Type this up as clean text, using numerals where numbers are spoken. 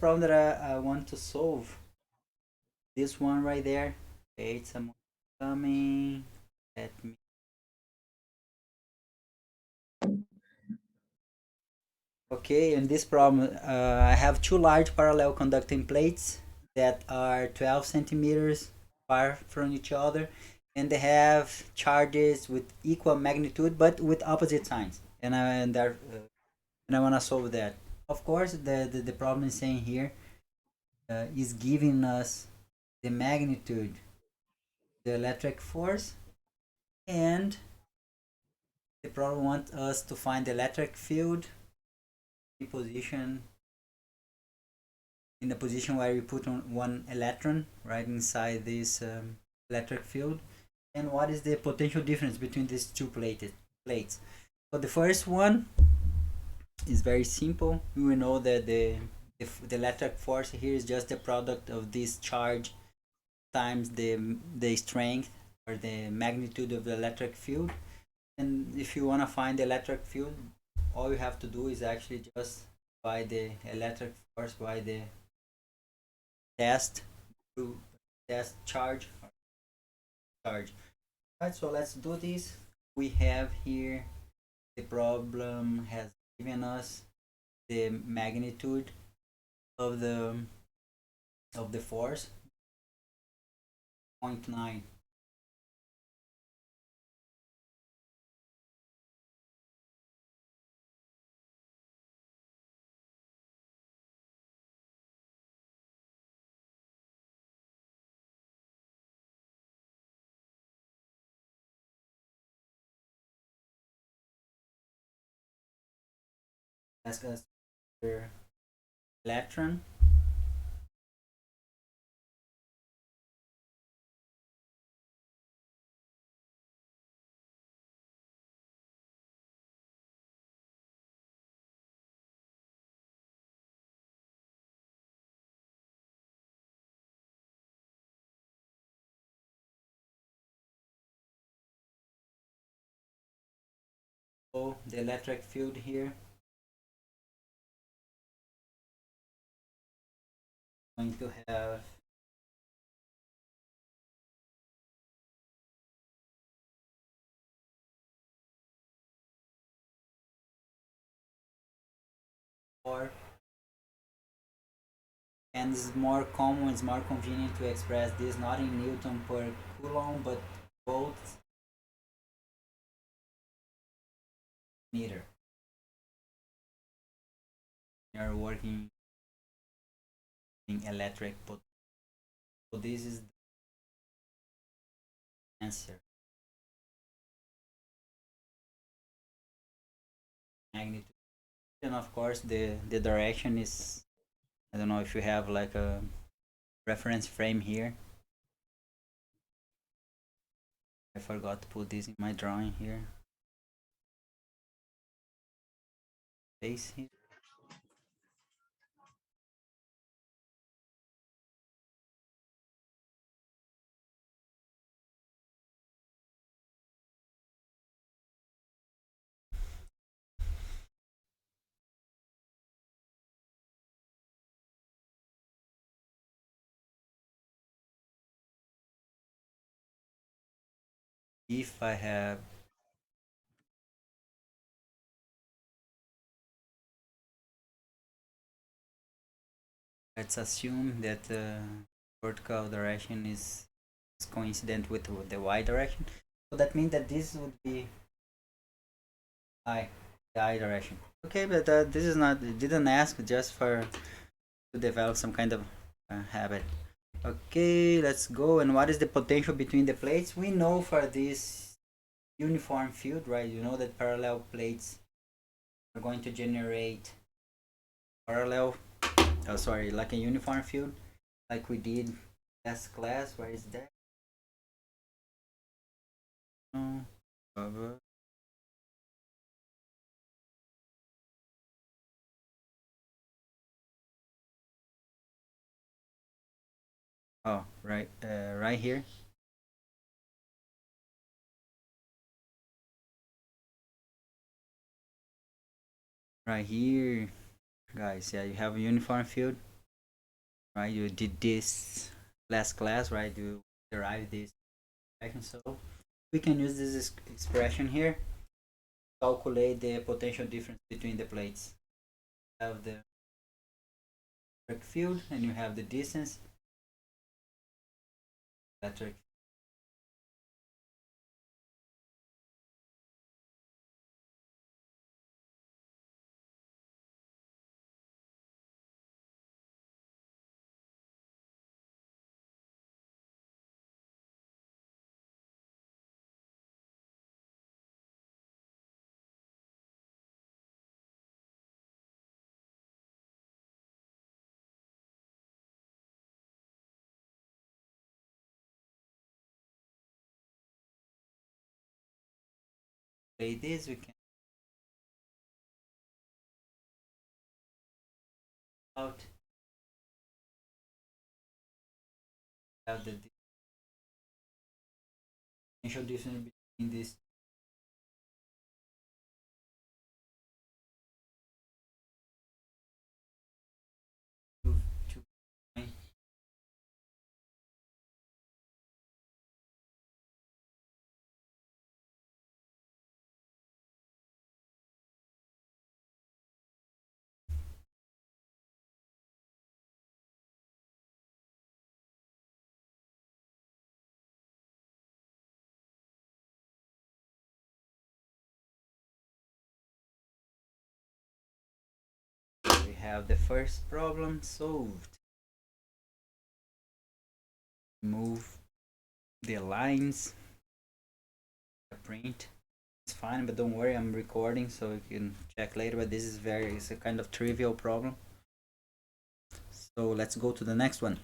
problem that I want to solve. This one right there. Wait, someone coming. Let me. Okay, in this problem, I have two large parallel conducting plates that are 12 centimeters far from each other, and they have charges with equal magnitude but with opposite signs. And I want to solve that. Of course, the problem is saying here is giving us the magnitude, the electric force, and the problem wants us to find the electric field in position in the position where you put on one electron right inside this electric field, and what is the potential difference between these two plates. So the first one is very simple. We know that the electric force here is just the product of this charge times the strength or the magnitude of the electric field. And if you want to find the electric field, all you have to do is actually just by the electric force by the test to test charge. Right, so let's do this. We have here the problem has given us the magnitude of the force 0.9. Ask us for electron. So the electric field here going to have four, and it's more common, it's more convenient to express this not in Newton per Coulomb but volts meter. You're working in electric potential. So this is the answer. Magnitude. And of course the direction is, I don't know if you have like a reference frame here. I forgot to put this in my drawing here. Base here. If I have, let's assume that the vertical direction is coincident with the y direction. So that means that this would be I, the I direction. Okay, but this is not, it didn't ask just for to develop some kind of habit. Okay, let's go. And what is the potential between the plates? We know for this uniform field, right? You know that parallel plates are going to generate parallel, oh sorry, like a uniform field, like we did last class. Where is that? Oh, oh right, right here. Right here, guys. Yeah, you have a uniform field. right? You did this last class, right? You derived this expression, so we can use this expression here to calculate the potential difference between the plates. You have the electric field and you have the distance electric. Play this, we can out have the potential difference between these two points. We have the first problem solved. Move the lines, print. It's fine, but don't worry, I'm recording so you can check later. But this is it's a kind of trivial problem. So let's go to the next one.